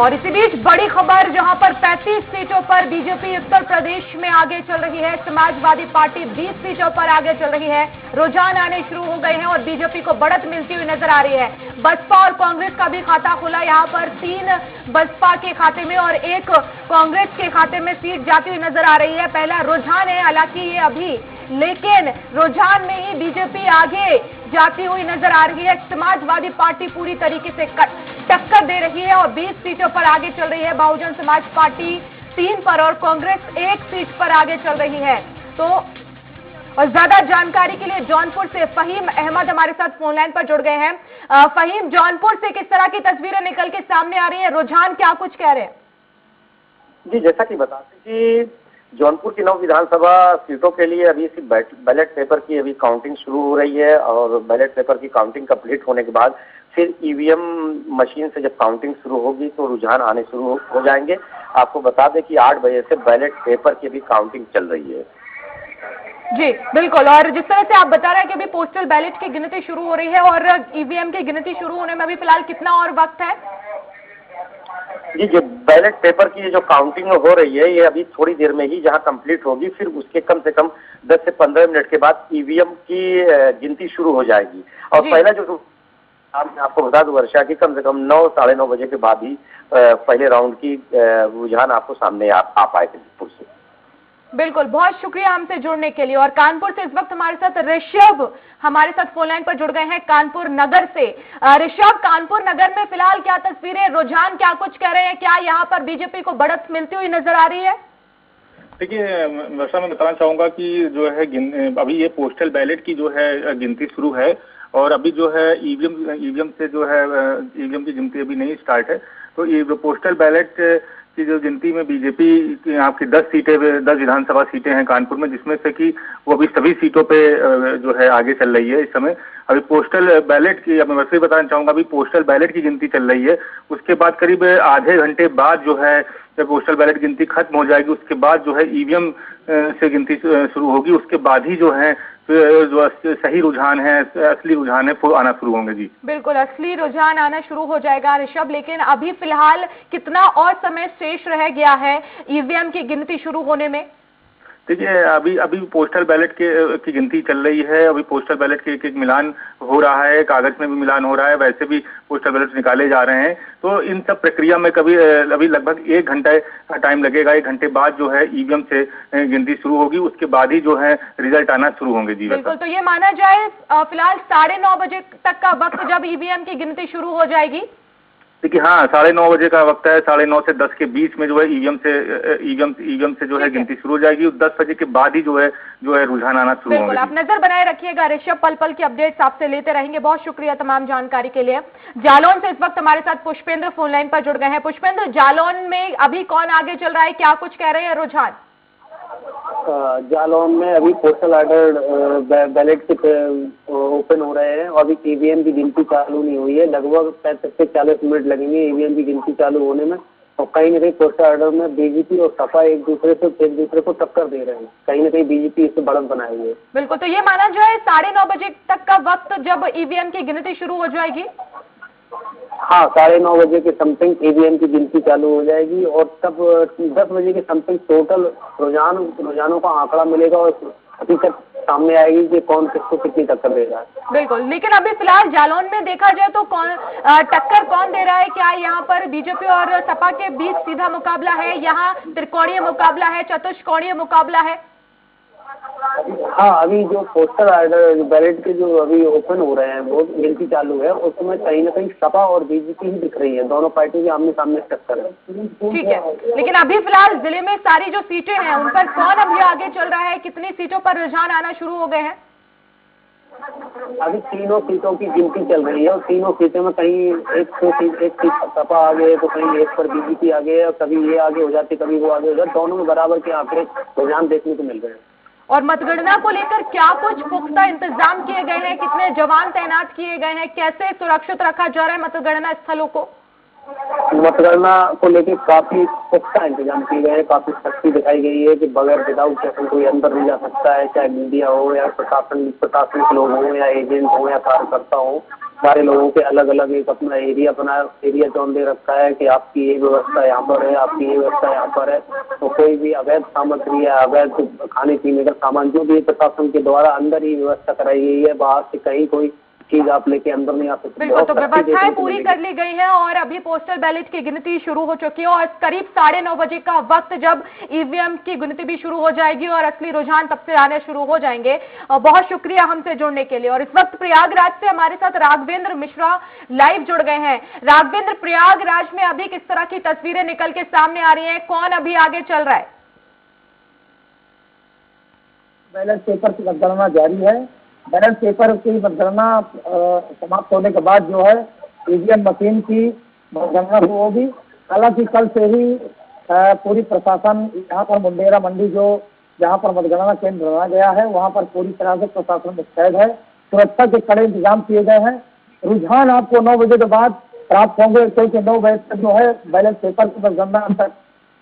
और इसी बीच बड़ी खबर, जहां पर 35 सीटों पर बीजेपी उत्तर प्रदेश में आगे चल रही है, समाजवादी पार्टी 20 सीटों पर आगे चल रही है। रुझान आने शुरू हो गए हैं और बीजेपी को बढ़त मिलती हुई नजर आ रही है। बसपा और कांग्रेस का भी खाता खुला, यहां पर 3 बसपा के खाते में और 1 कांग्रेस के खाते में सीट जाती हुई नजर आ रही है। पहला रुझान है, हालांकि ये अभी, लेकिन रुझान में ही बीजेपी आगे जाती हुई नजर आ रही है। समाजवादी पार्टी पूरी तरीके से टक्कर दे रही है और 20 सीटों पर आगे चल रही है। बहुजन समाज पार्टी 3 पर और कांग्रेस 1 सीट पर आगे चल रही है। तो और ज्यादा जानकारी के लिए जौनपुर से फहीम अहमद हमारे साथ फोन लाइन पर जुड़ गए हैं। फहीम, जौनपुर से किस तरह की तस्वीरें निकल के सामने आ रही है, रुझान क्या कुछ कह रहे हैं? जी, जैसा कि बताते कि जौनपुर की 9 विधानसभा सीटों के लिए अभी बैलेट पेपर की अभी काउंटिंग शुरू हो रही है और बैलेट पेपर की काउंटिंग कंप्लीट होने के बाद फिर ईवीएम मशीन से जब काउंटिंग शुरू होगी तो रुझान आने शुरू हो जाएंगे। आपको बता दें कि 8 बजे से बैलेट पेपर की भी काउंटिंग चल रही है। जी बिल्कुल, और जिस तरह से आप बता रहे हैं कि अभी पोस्टल बैलेट की गिनती शुरू हो रही है और ईवीएम की गिनती शुरू होने में अभी फिलहाल कितना और वक्त है? जी, जो बैलेट पेपर की जो काउंटिंग हो रही है ये अभी थोड़ी देर में ही जहां कंप्लीट होगी, फिर उसके कम से कम 10 से 15 मिनट के बाद ईवीएम की गिनती शुरू हो जाएगी। और पहला जो मैं आपको बता दूं वर्षा की कम से कम 9 साढ़े 9 बजे के बाद ही पहले राउंड की रुझान आपको सामने आ पाए कानपुर से। बिल्कुल, बहुत शुक्रिया हमसे जुड़ने के लिए। और कानपुर से इस वक्त हमारे साथ ऋषभ हमारे साथ फोन लाइन पर जुड़ गए हैं कानपुर नगर से। ऋषभ, कानपुर नगर में फिलहाल क्या तस्वीरें, रुझान क्या कुछ कह रहे हैं, क्या यहाँ पर बीजेपी को बढ़त मिलती हुई नजर आ रही है? देखिए वर्षा, मैं बताना चाहूंगा कि जो है अभी ये पोस्टल बैलेट की जो है गिनती शुरू है और अभी जो है ईवीएम से जो है ईवीएम की गिनती अभी नहीं स्टार्ट है। तो ये पोस्टल बैलेट की जो गिनती में बीजेपी की आपकी 10 विधानसभा सीटें हैं कानपुर में, जिसमें से कि वो अभी सभी सीटों पे जो है आगे चल रही है इस समय। अभी पोस्टल बैलेट की, मैं वैसे ही बताना चाहूंगा, अभी पोस्टल बैलेट की गिनती चल रही है। उसके बाद करीब आधे घंटे बाद जो है जब पोस्टल बैलेट गिनती खत्म हो जाएगी, उसके बाद जो है ईवीएम से गिनती शुरू होगी। उसके बाद ही जो है जो सही रुझान है, असली रुझान है, वो आना शुरू होंगे। जी बिल्कुल, असली रुझान आना शुरू हो जाएगा ऋषभ, लेकिन अभी फिलहाल कितना और समय शेष रह गया है ईवीएम की गिनती शुरू होने में? देखिए अभी पोस्टल बैलेट की गिनती चल रही है। अभी पोस्टल बैलेट के एक मिलान हो रहा है, कागज में भी मिलान हो रहा है, वैसे भी पोस्टल बैलेट निकाले जा रहे हैं। तो इन सब प्रक्रिया में अभी लगभग 1 घंटा टाइम लगेगा। 1 घंटे बाद जो है ईवीएम से गिनती शुरू होगी, उसके बाद ही जो है रिजल्ट आना शुरू होंगे। जी बिल्कुल, तो ये माना जाए फिलहाल 9:30 बजे तक का वक्त जब ईवीएम की गिनती शुरू हो जाएगी? देखिए हाँ, 9:30 बजे का वक्त है। 9:30 से 10 के बीच में जो है ईवीएम से जो है गिनती शुरू हो जाएगी। 10 बजे के बाद ही जो है रुझान आना शुरू होगा। बिल्कुल, आप नजर बनाए रखिएगा ऋषभ, पल पल की अपडेट्स आपसे लेते रहेंगे। बहुत शुक्रिया तमाम जानकारी के लिए। जालौन से इस वक्त हमारे साथ पुष्पेंद्र फोन लाइन पर जुड़ गए हैं। पुष्पेंद्र, जालौन में अभी कौन आगे चल रहा है, क्या कुछ कह रहे हैं रुझान? जालौन में अभी पोस्टल ऑर्डर बैलेट के ओपन हो रहे हैं और अभी ईवीएम की गिनती चालू नहीं हुई है। लगभग 35 से 40 मिनट लगेंगे ईवीएम की गिनती चालू होने में। और कहीं ना कहीं पोस्टल ऑर्डर में बीजेपी और सपा एक दूसरे को टक्कर दे रहे हैं। कहीं ना कहीं बीजेपी इससे बढ़त बनाई हुई है। बिल्कुल, तो ये माना जाए 9:30 बजे तक का वक्त जब ईवीएम की गिनती शुरू हो जाएगी? हाँ, 9:30 बजे के समथिंग ईवीएम की गिनती चालू हो जाएगी और तब 10 बजे के समथिंग टोटल रुझानों का आंकड़ा मिलेगा और हकीकत सामने आएगी कि कौन किसको कितनी टक्कर दे रहा है। बिल्कुल, लेकिन अभी फिलहाल जालौन में देखा जाए तो टक्कर कौन दे रहा है? क्या यहाँ पर बीजेपी और सपा के बीच सीधा मुकाबला है, यहाँ त्रिकोणीय मुकाबला है, चतुष्कोणीय मुकाबला है? हाँ, अभी जो पोस्टल ऑर्डर बैलेट के जो अभी ओपन हो रहे हैं वो गिनती चालू है, उसमें कहीं ना कहीं सपा और बीजेपी ही दिख रही है। दोनों पार्टी के आमने सामने टक्कर है। ठीक है, लेकिन अभी फिलहाल जिले में सारी जो सीटें हैं उन पर कौन अभी आगे चल रहा है, कितनी सीटों पर रुझान आना शुरू हो गए हैं? अभी 3 सीटों की गिनती चल रही है और 3 सीटों में कहीं एक सीट सपा आगे है तो कहीं एक पर बीजेपी आगे है और कभी ये आगे हो जाती कभी वो आगे हो जाती। दोनों में बराबर के आंकड़े रुझान देखने को मिल रहे हैं। और मतगणना को लेकर क्या कुछ पुख्ता इंतजाम किए गए हैं, कितने जवान तैनात किए गए हैं, कैसे सुरक्षित रखा जा रहा है मतगणना स्थलों को? मतगणना को लेकर काफी पुख्ता इंतजाम किए गए हैं। काफी सख्ती दिखाई गई है कि बगैर विदाउट चेकिंग कोई अंदर नहीं जा सकता है, चाहे मीडिया हो या प्रशासनिक लोग हो या एजेंट हो या कार्यकर्ता हो। सारे लोगों के अलग अलग एक अपना एरिया जोन दे रखा है कि आपकी ये व्यवस्था यहाँ पर है, आपकी ये व्यवस्था यहाँ पर है। तो कोई भी अवैध सामग्री या अवैध खाने पीने का सामान जो भी प्रशासन के द्वारा अंदर ही व्यवस्था कराई गई है, बाहर से कहीं कोई चीज आप लेके अंदर नहीं आ सकते। बिल्कुल, तो व्यवस्थाएं पूरी कर ली गई है और अभी पोस्टल बैलेट की गिनती शुरू हो चुकी है और करीब 9:30 बजे का वक्त जब ईवीएम की गिनती भी शुरू हो जाएगी और असली रुझान तब से आने शुरू हो जाएंगे। बहुत शुक्रिया हमसे जुड़ने के लिए। और इस वक्त प्रयागराज से हमारे साथ राघवेंद्र मिश्रा लाइव जुड़ गए हैं। राघवेंद्र, प्रयागराज में अभी किस तरह की तस्वीरें निकल के सामने आ रही है, कौन अभी आगे चल रहा है? बैलेट पेपर की मतगणना जारी है। बैलेट पेपर की मतगणना समाप्त होने के बाद जो है ईवीएम मशीन की मतगणना होगी। हालांकि कल से ही पूरी प्रशासन यहाँ पर मुंडेरा मंडी जो जहाँ पर मतगणना केंद्र बनाया गया है वहाँ पर पूरी तरह से प्रशासन मुस्तैद है। सुरक्षा के कड़े इंतजाम किए गए हैं। रुझान आपको 9 बजे के बाद प्राप्त होंगे, क्योंकि 9 बजे तक जो है बैलेट पेपर की मतगणना तक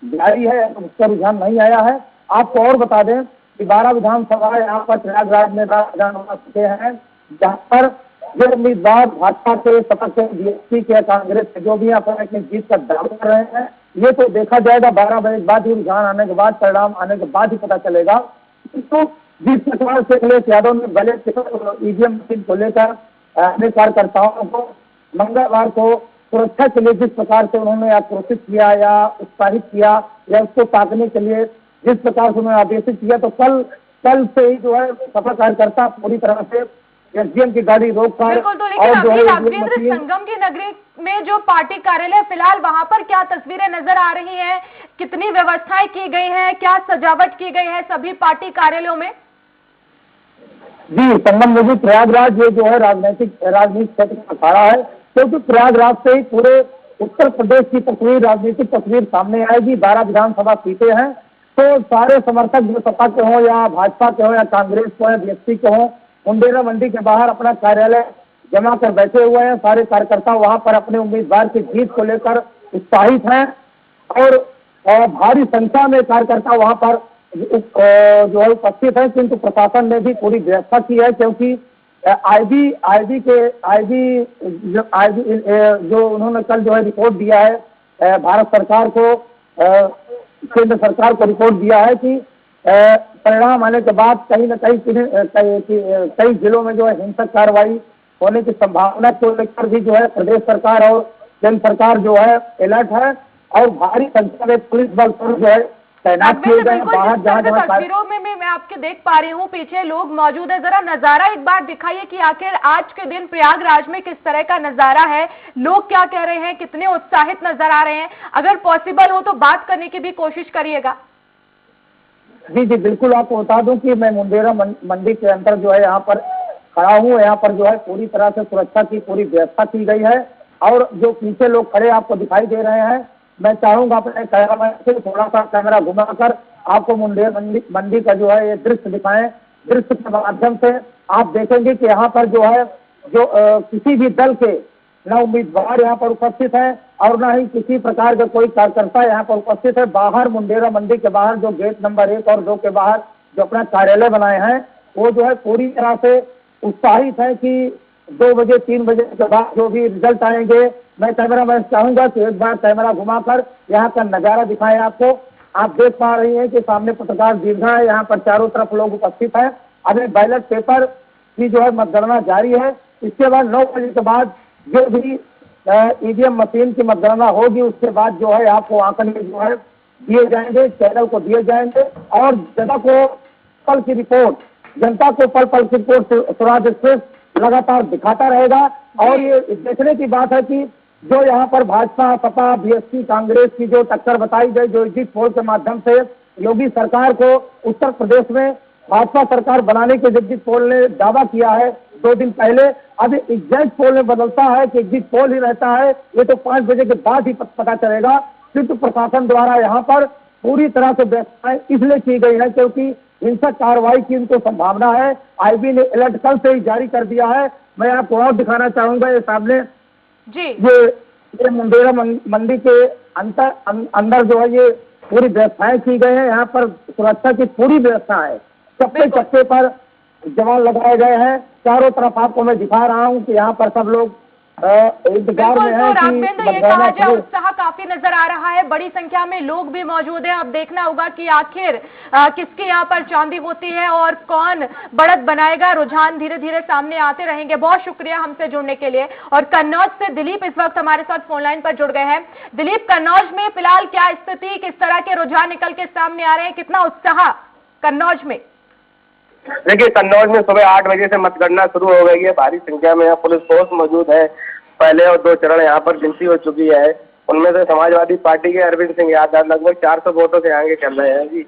जारी है, उसका रुझान नहीं आया है। आपको और बता दें कि 12 विधानसभा यहाँ पर प्रयागराज में विधानसभा चुके हैं, जहाँ पर जो उम्मीदवार भाजपा के, सपा के, बीएसपी के, कांग्रेस के जो भी यहाँ पर अपनी जीत का दावा कर रहे हैं, ये तो देखा जाएगा 12 बजे के बाद ही, रुझान आने के बाद, परिणाम आने के बाद ही पता चलेगा। तो जिस प्रकार से अखिलेश यादव ने बैलेट पेपर ईवीएम मशीन को लेकर अपने कार्यकर्ताओं को मंगलवार को सुरक्षा के लिए जिस प्रकार से उन्होंने आक्रोशित किया या उत्साहित किया या उसको ताकने के लिए जिस प्रकार से उन्होंने आदेशित किया, तो कल से ही जो है सपा कार्यकर्ता पूरी तरह से एसडीएम की गाड़ी रोककर बिल्कुल। तो लेकिन अभी राघवेंद्र, संगम की नगरी में जो पार्टी कार्यालय फिलहाल वहां पर क्या तस्वीरें नजर आ रही हैं, कितनी व्यवस्थाएं की गई हैं, क्या सजावट की गई है सभी पार्टी कार्यालयों में? जी, संगम नदी प्रयागराज ये जो है राजनीतिक क्षेत्र का अखाड़ा है, क्योंकि प्रयागराज से ही पूरे उत्तर प्रदेश की तस्वीर, राजनीतिक तस्वीर सामने आएगी। 12 विधानसभा सीटें हैं, तो सारे समर्थक जो सपा के हों या भाजपा के हों या कांग्रेस के हों, बीएसपी के हों, मुंडेरा मंडी के बाहर अपना कार्यालय जमा कर बैठे हुए हैं। सारे कार्यकर्ता वहां पर अपने उम्मीदवार की जीत को लेकर उत्साहित हैं और भारी संख्या में कार्यकर्ता वहां पर जो है उपस्थित है। किंतु प्रशासन ने भी पूरी व्यवस्था की है, क्योंकि आईबी जो उन्होंने कल जो है रिपोर्ट दिया है भारत सरकार को, केंद्र सरकार को रिपोर्ट दिया है कि परिणाम आने के बाद कहीं न कहीं कई जिलों में जो है हिंसक कार्रवाई होने की संभावना को लेकर भी जो है प्रदेश सरकार और केंद्र सरकार जो है अलर्ट है और भारी संख्या में पुलिस बल पर जो है तैनात किए गए हैं। बाहर जहाँ तस्वीरों में मैं आपके देख पा रही हूँ, पीछे लोग मौजूद है। जरा नजारा एक बार दिखाइए कि आखिर आज के दिन प्रयागराज में किस तरह का नजारा है, लोग क्या कह रहे हैं, कितने उत्साहित नजर आ रहे हैं। अगर पॉसिबल हो तो बात करने की भी कोशिश करिएगा। जी बिल्कुल, आपको बता दूं कि मैं मुंडेरा मंडी के अंदर जो है यहाँ पर खड़ा हूँ। यहाँ पर जो है पूरी तरह से सुरक्षा की पूरी व्यवस्था की गई है और जो पीछे लोग खड़े आपको दिखाई दे रहे हैं, मैं चाहूंगा अपने कैमरा से थोड़ा सा कैमरा घुमाकर आपको मुंडेरा मंडी का जो है ये दृश्य दिखाएं। दृश्य के माध्यम से आप देखेंगे कि यहाँ पर जो है किसी भी दल के न उम्मीदवार यहाँ पर उपस्थित है और न ही किसी प्रकार का कोई कार्यकर्ता यहाँ पर उपस्थित है। बाहर मुंडेरा मंडी के बाहर जो गेट नंबर 1 और 2 के बाहर जो अपना कार्यालय बनाए हैं, वो जो है पूरी तरह से उत्साहित है कि 2 बजे 3 बजे के बाद जो भी रिजल्ट आएंगे। मैं चाहूंगा कि एक बार कैमरा घुमाकर यहाँ का नजारा दिखाएं आपको। आप देख पा रही हैं कि सामने पत्रकार दीर्घा है, यहाँ पर चारों तरफ लोग उपस्थित हैं। अभी बैलेट पेपर की जो है मतगणना जारी है। इसके बाद 9 बजे के बाद जो भी ईवीएम मशीन की मतगणना होगी, उसके बाद जो है आपको आंकड़े जो है दिए जाएंगे, चैनल को दिए जाएंगे और जनता को पल की रिपोर्ट स्वराज एक्सप्रेस लगातार दिखाता रहेगा। और ये देखने की बात है कि जो यहाँ पर भाजपा, सपा, बीएसपी, कांग्रेस की जो टक्कर बताई गई, जो एग्जिट पोल के माध्यम से योगी सरकार को उत्तर प्रदेश में भाजपा सरकार बनाने के एग्जिट पोल ने दावा किया है 2 दिन पहले, अब एग्जिट पोल में बदलता है कि एग्जिट पोल ही रहता है, ये तो 5 बजे के बाद ही पता चलेगा। किंतु प्रशासन द्वारा यहाँ पर पूरी तरह से व्यवस्थाएं इसलिए की गई है क्योंकि हिंसक कार्रवाई की उनको संभावना है। आईबी ने अलर्ट कल से ही जारी कर दिया है। मैं आपको और दिखाना चाहूंगा, ये सामने जी ये मुंडेरा मंडी के अंदर जो है ये पूरी व्यवस्थाएं की गई है। यहाँ पर सुरक्षा की पूरी व्यवस्था है। चप्पे पर जवान लगाए गए हैं। चारों तरफ आपको मैं दिखा रहा हूं कि यहाँ पर सब लोग इंतजार में बिल्कुल, है तो कि राघवेंद्र, ये कहा जाए उत्साह काफी नजर आ रहा है, बड़ी संख्या में लोग भी मौजूद हैं। अब देखना होगा कि आखिर किसकी यहाँ पर चांदी होती है और कौन बढ़त बनाएगा। रुझान धीरे धीरे सामने आते रहेंगे। बहुत शुक्रिया हमसे जुड़ने के लिए। और कन्नौज से दिलीप इस वक्त हमारे साथ फोन लाइन पर जुड़ गए हैं। दिलीप, कन्नौज में फिलहाल क्या स्थिति, किस तरह के रुझान निकल के सामने आ रहे हैं, कितना उत्साह कन्नौज में? देखिए, कन्नौज में सुबह 8 बजे से मतगणना शुरू हो गई है। भारी संख्या में यहाँ पुलिस फोर्स मौजूद है। पहले और 2 चरण यहाँ पर गिनती हो चुकी है। उनमें से समाजवादी पार्टी के अरविंद सिंह यादव लगभग 400 वोटों से आगे चल रहे हैं जी।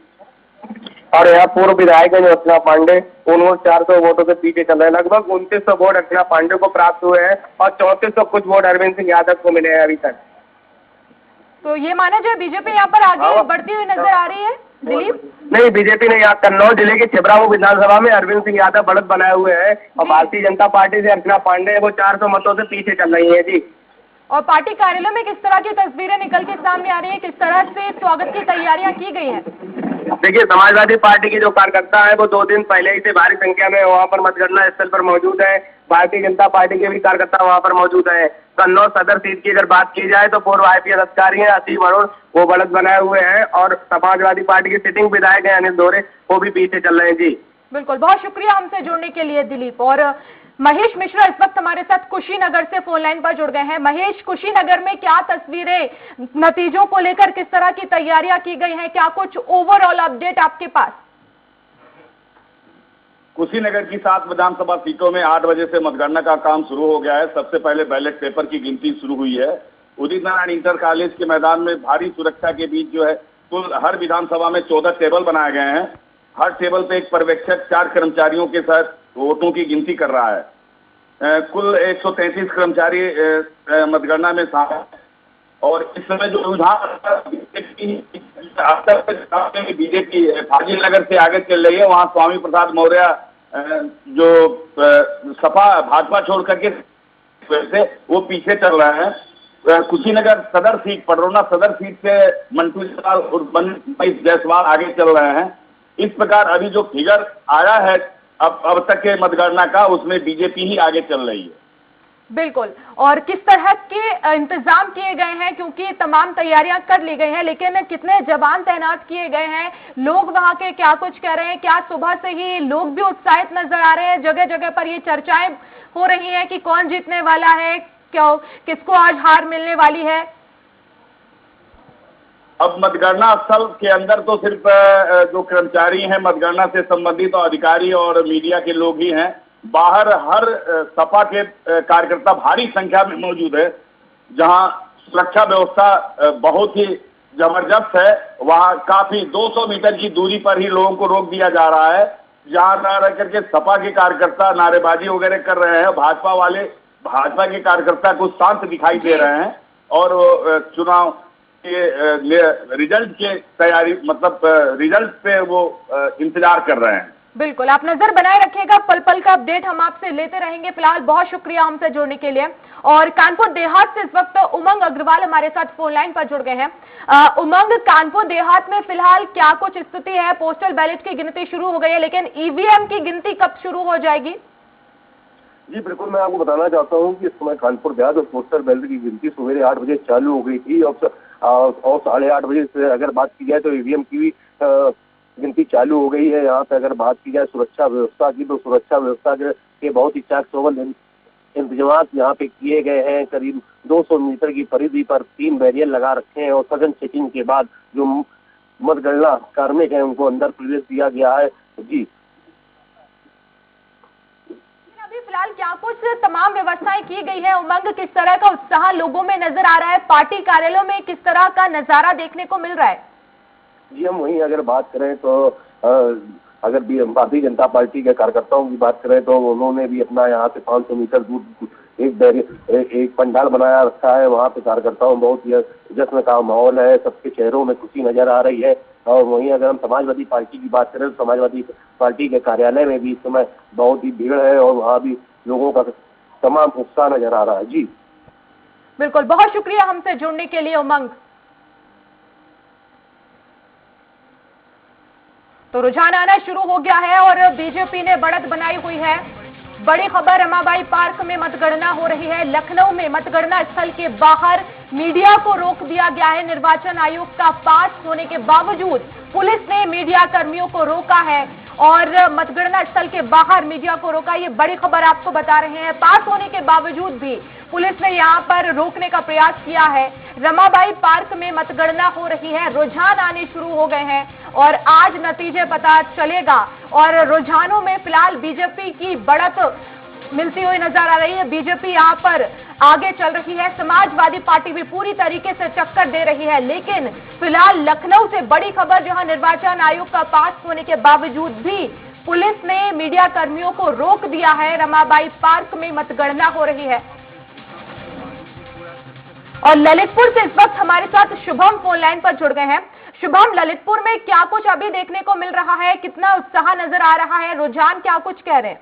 और यहाँ पूर्व विधायक है जो अर्चना पांडे, उन्होंने 400 वोटों से पीछे चल रहे हैं। लगभग 2900 वोट अर्चना पांडे को प्राप्त हुए हैं और 3400 कुछ वोट अरविंद सिंह यादव को मिले हैं अभी तक। तो ये माना जाए बीजेपी यहाँ पर आगे बढ़ती हुई नजर आ रही है दिलीप? नहीं, बीजेपी ने यहाँ कन्नौज जिले के छिबरामऊ विधानसभा में अरविंद सिंह यादव बढ़त बनाए हुए हैं और भारतीय जनता पार्टी से अर्चना पांडे वो 400 मतों से पीछे चल रही है जी। और पार्टी कार्यालय में किस तरह की तस्वीरें निकल के सामने आ रही है, किस तरह से स्वागत की तैयारियां की गई हैं? देखिए, समाजवादी पार्टी के जो कार्यकर्ता है वो 2 दिन पहले ही से भारी संख्या में वहाँ पर मतगणना स्थल पर मौजूद है। भारतीय जनता पार्टी के भी कार्यकर्ता वहाँ पर मौजूद है। कन्नौज सदर सीट की अगर बात की जाए तो पूर्व IPS अधिकारी हैं असीम अरुण, वो बढ़त बनाए हुए हैं और समाजवादी पार्टी के सिटिंग विधायक हैं अनिल दोरे, वो भी पीछे चल रहे हैं जी। बिल्कुल, बहुत शुक्रिया हमसे जुड़ने के लिए दिलीप। और महेश मिश्रा इस वक्त हमारे साथ कुशीनगर से फोन लाइन पर जुड़ गए हैं। महेश, कुशीनगर में क्या तस्वीरें, नतीजों को लेकर किस तरह की तैयारियां की गई हैं, क्या कुछ ओवरऑल अपडेट आपके पास? कुशीनगर की 7 विधानसभा सीटों में 8 बजे से मतगणना का काम शुरू हो गया है। सबसे पहले बैलेट पेपर की गिनती शुरू हुई है। उदित नारायण इंटर कॉलेज के मैदान में भारी सुरक्षा के बीच जो है कुल हर विधानसभा में 14 टेबल बनाए गए हैं। हर टेबल पे एक पर्यवेक्षक 4 कर्मचारियों के साथ वोटों की गिनती कर रहा है। कुल 133 कर्मचारी मतगणना में शामिल। और इस समय जो रुझान बीजेपी फाजिल नगर से आगे चल रही है, वहाँ स्वामी प्रसाद मौर्य जो सपा भाजपा छोड़ करके से वो पीछे चल रहे हैं। कुशीनगर सदर सीट, पडरौना सदर सीट से मंटू जायसवाल आगे चल रहे हैं। इस प्रकार अभी जो फिगर आया है अब तक के मतगणना का, उसमें बीजेपी ही आगे चल रही है। बिल्कुल। और किस तरह के इंतजाम किए गए हैं, क्योंकि तमाम तैयारियां कर ली गई हैं, लेकिन कितने जवान तैनात किए गए हैं, लोग वहां के क्या कुछ कह रहे हैं? क्या सुबह से ही लोग भी उत्साहित नजर आ रहे हैं? जगह जगह पर ये चर्चाएं हो रही हैं कि कौन जीतने वाला है, क्यों, किसको आज हार मिलने वाली है? अब मतगणना स्थल के अंदर तो सिर्फ जो कर्मचारी हैं मतगणना से संबंधित और अधिकारी और मीडिया के लोग ही हैं। बाहर हर सपा के कार्यकर्ता भारी संख्या में मौजूद है। जहां सुरक्षा व्यवस्था बहुत ही जबरदस्त है, वहां काफी 200 मीटर की दूरी पर ही लोगों को रोक दिया जा रहा है। जहां ना रह करके सपा के कार्यकर्ता नारेबाजी वगैरह कर रहे हैं, भाजपा के कार्यकर्ता कुछ शांत दिखाई दे रहे हैं और चुनाव के रिजल्ट के तैयारी मतलब रिजल्ट पे वो इंतजार कर रहे हैं। बिल्कुल, आप नजर बनाए रखिएगा, पल पल का अपडेट हम आपसे लेते रहेंगे। फिलहाल बहुत शुक्रिया हमसे जुड़ने के लिए। और कानपुर देहात से इस वक्त उमंग अग्रवाल हमारे साथ फोन लाइन पर जुड़ गए हैं। उमंग, कानपुर देहात में फिलहाल क्या कुछ स्थिति है? पोस्टल बैलेट की गिनती शुरू हो गई है, लेकिन ईवीएम की गिनती कब शुरू हो जाएगी? जी बिल्कुल, मैं आपको बताना चाहता हूं कि इस समय कानपुर देहात और पोस्टल बैलेट की गिनती सवेरे 8 बजे चालू हो गई थी और 8:30 बजे से अगर बात की जाए तो ईवीएम की भी गिनती चालू हो गई है। यहाँ पे अगर बात की जाए सुरक्षा व्यवस्था की, तो सुरक्षा व्यवस्था के बहुत ही चाक चौबंद इंतजाम यहाँ पे किए गए हैं। करीब 200 मीटर की परिधि पर 3 बैरियर लगा रखे हैं और सघन चेकिंग के बाद जो मतगणना कार्मिक हैं उनको अंदर प्रवेश दिया गया है। जी अभी फिलहाल क्या कुछ तमाम व्यवस्थाएं की गई है? उमंग, किस तरह का उत्साह लोगों में नजर आ रहा है? पार्टी कार्यालयों में किस तरह का नजारा देखने को मिल रहा है? जी, हम वहीं अगर बात करें तो अगर भी भारतीय जनता पार्टी के कार्यकर्ताओं की बात करें तो उन्होंने भी अपना यहाँ से 500 मीटर दूर एक पंडाल बनाया रखा है। वहाँ पे कार्यकर्ताओं बहुत ही जश्न का माहौल है, सबके चेहरों में खुशी नजर आ रही है। और वहीं अगर हम समाजवादी पार्टी की बात करें तो समाजवादी पार्टी के कार्यालय में भी इस समय बहुत ही भीड़ है और वहाँ भी लोगों का तमाम उत्साह नजर आ रहा है। जी बिल्कुल, बहुत शुक्रिया हमसे जुड़ने के लिए उमंग। तो रुझान आना शुरू हो गया है और बीजेपी ने बढ़त बनाई हुई है। बड़ी खबर, रमाबाई पार्क में मतगणना हो रही है। लखनऊ में मतगणना स्थल के बाहर मीडिया को रोक दिया गया है। निर्वाचन आयोग का पास होने के बावजूद पुलिस ने मीडिया कर्मियों को रोका है और मतगणना स्थल के बाहर मीडिया को रोका। ये बड़ी खबर आपको बता रहे हैं। पास होने के बावजूद भी पुलिस ने यहां पर रोकने का प्रयास किया है। रमाबाई पार्क में मतगणना हो रही है, रुझान आने शुरू हो गए हैं और आज नतीजे पता चलेगा। और रुझानों में फिलहाल बीजेपी की बढ़त मिलती हुई नजर आ रही है। बीजेपी यहां पर आगे चल रही है। समाजवादी पार्टी भी पूरी तरीके से टक्कर दे रही है। लेकिन फिलहाल लखनऊ से बड़ी खबर, जहां निर्वाचन आयोग का पास होने के बावजूद भी पुलिस ने मीडिया कर्मियों को रोक दिया है। रमाबाई पार्क में मतगणना हो रही है। और ललितपुर से इस वक्त हमारे साथ शुभम फोन लाइन पर जुड़ गए हैं। शुभम, ललितपुर में क्या कुछ अभी देखने को मिल रहा है? कितना उत्साह नजर आ रहा है? रुझान क्या कुछ कह रहे हैं?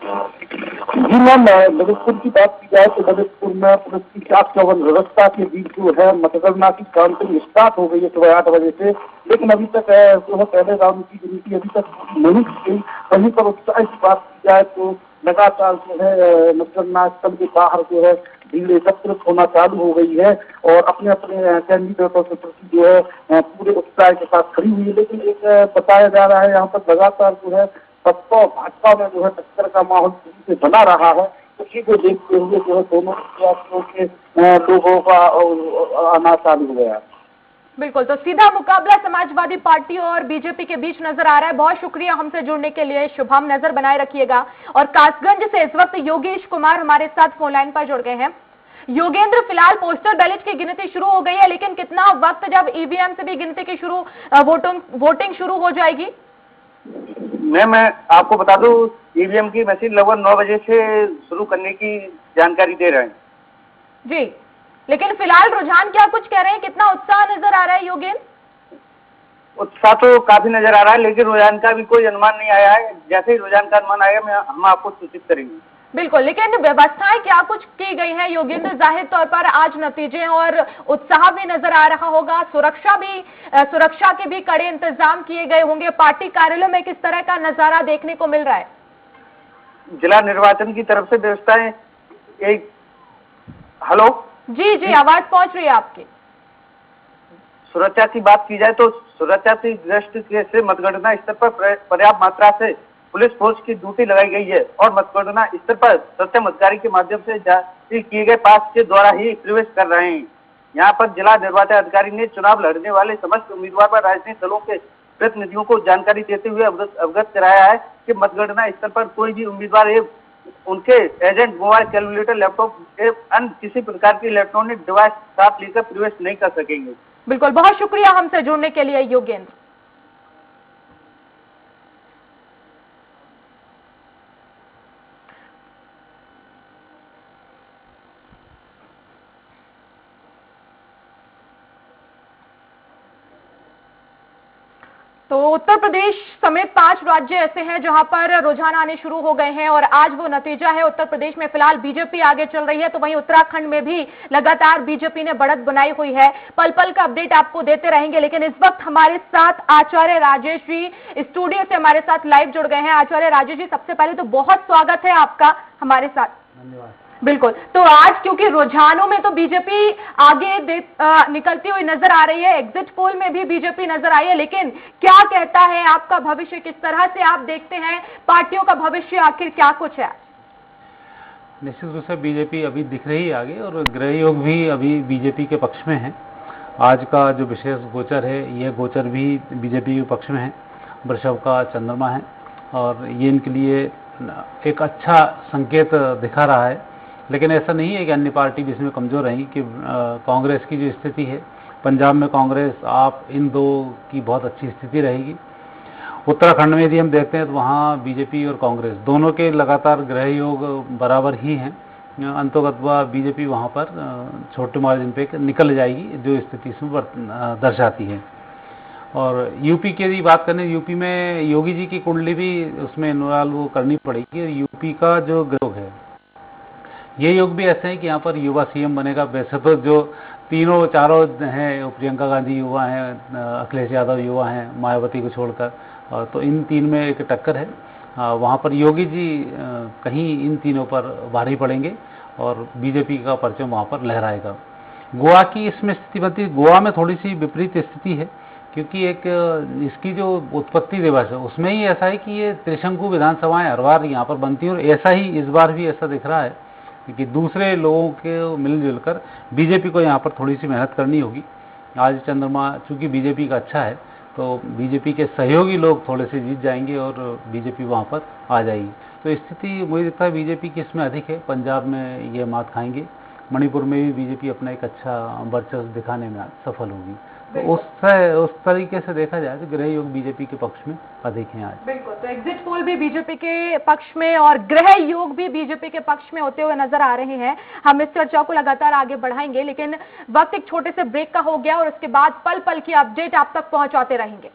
जी मैम, ललितपुर की बात की जाए तो ललितपुर में पुलिस की चाक चौबंद व्यवस्था के बीच जो है मतगणना की काउंटिंग स्टार्ट हो गई है सुबह 8 बजे से। लेकिन अभी तक जो है पहले राउंड की गिनती अभी तक नहीं की गई। वहीं पर उत्साह की बात की जाए तो लगातार जो है मतगणना स्थल के बाहर जो है भीड़ एकत्रित होना चालू हो गई है और अपने अपने कैंडिडेटों के प्रति जो है पूरे उत्साह के साथ खड़ी हुई है। लेकिन एक बताया जा रहा है यहाँ पर लगातार जो है सपा और भाजपा में जो है टक्कर का माहौल तेजी से बना रहा है। उसी को देखते हुए जो है दोनों प्रत्याशियों के लोगों का आना चालू हो गया। बिल्कुल, तो सीधा मुकाबला समाजवादी पार्टी और बीजेपी के बीच नजर आ रहा है। बहुत शुक्रिया हमसे जुड़ने के लिए शुभम, नजर बनाए रखिएगा। और कासगंज से इस वक्त योगेश कुमार हमारे साथ फोन लाइन पर जुड़ गए हैं। योगेंद्र, फिलहाल पोस्टल बैलेट की गिनती शुरू हो गई है, लेकिन कितना वक्त जब ईवीएम से भी गिनती की वोटिंग शुरू हो जाएगी? मैं आपको बता दूं, ईवीएम की मशीन लगभग 9 बजे से शुरू करने की जानकारी दे रहे हैं जी। लेकिन फिलहाल रुझान क्या कुछ कह रहे हैं? कितना उत्साह नजर आ रहा है योगेंद्र? उत्साह तो काफी नजर आ रहा है, लेकिन रुझान का भी कोई अनुमान नहीं आया है। जैसे ही रुझान का अनुमान आएगा हम आपको सूचित करेंगे। बिल्कुल, लेकिन व्यवस्थाएं क्या कुछ की गई है योगेंद्र? जाहिर तौर पर आज नतीजे और उत्साह भी नजर आ रहा होगा। सुरक्षा के भी कड़े इंतजाम किए गए होंगे। पार्टी कार्यालय में किस तरह का नजारा देखने को मिल रहा है? जिला निर्वाचन की तरफ से व्यवस्थाएं हेलो जी, आवाज पहुंच रही है आपकी। सुरक्षा की बात की जाए तो सुरक्षा की दृष्टि से मतगणना स्तर पर पर्याप्त मात्रा से पुलिस फोर्स की ड्यूटी लगाई गई है और मतगणना स्तर पर सत्यम अधिकारी के माध्यम से जारी किए गए पास के द्वारा ही प्रवेश कर रहे हैं। यहाँ पर जिला निर्वाचन अधिकारी ने चुनाव लड़ने वाले समस्त उम्मीदवार व राजनीतिक दलों के प्रतिनिधियों को जानकारी देते हुए अवगत कराया है कि मतगणना स्तर पर कोई भी उम्मीदवार उनके एजेंट मोबाइल, कैलकुलेटर, लैपटॉप अन्य किसी प्रकार की इलेक्ट्रॉनिक डिवाइस साथ लेकर प्रवेश नहीं कर सकेंगे। बिल्कुल, बहुत शुक्रिया हमसे जुड़ने के लिए योगेंद्र। तो उत्तर प्रदेश समेत 5 राज्य ऐसे हैं जहां पर रुझान आने शुरू हो गए हैं और आज वो नतीजा है। उत्तर प्रदेश में फिलहाल बीजेपी आगे चल रही है, तो वहीं उत्तराखंड में भी लगातार बीजेपी ने बढ़त बनाई हुई है। पल पल का अपडेट आपको देते रहेंगे। लेकिन इस वक्त हमारे साथ आचार्य राजेश जी स्टूडियो से हमारे साथ लाइव जुड़ गए हैं। आचार्य राजेश जी, सबसे पहले तो बहुत स्वागत है आपका हमारे साथ। धन्यवाद। बिल्कुल, तो आज क्योंकि रुझानों में तो बीजेपी आगे निकलती हुई नजर आ रही है, एग्जिट पोल में भी बीजेपी नजर आई है, लेकिन क्या कहता है आपका भविष्य? किस तरह से आप देखते हैं पार्टियों का भविष्य, आखिर क्या कुछ है? निश्चित रूप से बीजेपी अभी दिख रही है आगे और ग्रह योग भी अभी बीजेपी के पक्ष में है। आज का जो विशेष गोचर है, यह गोचर भी बीजेपी के पक्ष में है। वृषभ का चंद्रमा है और ये इनके लिए एक अच्छा संकेत दिखा रहा है। लेकिन ऐसा नहीं है कि अन्य पार्टी भी इसमें कमज़ोर रहेंगी। कि कांग्रेस की जो स्थिति है, पंजाब में कांग्रेस, आप, इन दो की बहुत अच्छी स्थिति रहेगी। उत्तराखंड में यदि हम देखते हैं तो वहाँ बीजेपी और कांग्रेस दोनों के लगातार ग्रह योग बराबर ही हैं। अंतोगत्वा बीजेपी वहाँ पर छोटे मार्जिन पे निकल जाएगी, जो स्थिति इसमें दर्शाती है। और यूपी की यदि बात करें, यूपी में योगी जी की कुंडली भी उसमें इन्वॉल्व करनी पड़ेगी। यूपी का जो योग है, ये योग भी ऐसे है कि यहाँ पर युवा सीएम बनेगा। वैसे तो जो तीनों चारों हैं, प्रियंका गांधी युवा हैं, अखिलेश यादव युवा हैं, मायावती को छोड़कर, तो इन तीन में एक टक्कर है। वहाँ पर योगी जी कहीं इन तीनों पर भारी पड़ेंगे और बीजेपी का परचम वहाँ पर लहराएगा। गोवा की इसमें स्थिति बनती है, गोवा में थोड़ी सी विपरीत स्थिति है, क्योंकि एक इसकी जो उत्पत्ति दिवस है उसमें ही ऐसा है कि ये त्रिशंकु विधानसभाएं हर बार यहाँ पर बनती हैं, और ऐसा ही इस बार भी ऐसा दिख रहा है कि दूसरे लोगों के मिलजुल कर बीजेपी को यहाँ पर थोड़ी सी मेहनत करनी होगी। आज चंद्रमा चूंकि बीजेपी का अच्छा है तो बीजेपी के सहयोगी लोग थोड़े से जीत जाएंगे और बीजेपी वहाँ पर आ जाएगी। तो स्थिति मुझे लगता है बीजेपी की इसमें अधिक है। पंजाब में ये मात खाएंगे, मणिपुर में भी बीजेपी अपना एक अच्छा वर्चस्व दिखाने में सफल होगी। तो उस तरीके से देखा जाए तो गृह योग बीजेपी के पक्ष में अधिक हैं आज। बिल्कुल, तो एग्जिट पोल भी बीजेपी के पक्ष में और गृह योग भी बीजेपी के पक्ष में होते हुए नजर आ रहे हैं। हम इस चर्चा को लगातार आगे बढ़ाएंगे, लेकिन वक्त एक छोटे से ब्रेक का हो गया और उसके बाद पल पल की अपडेट आप तक पहुंचाते रहेंगे।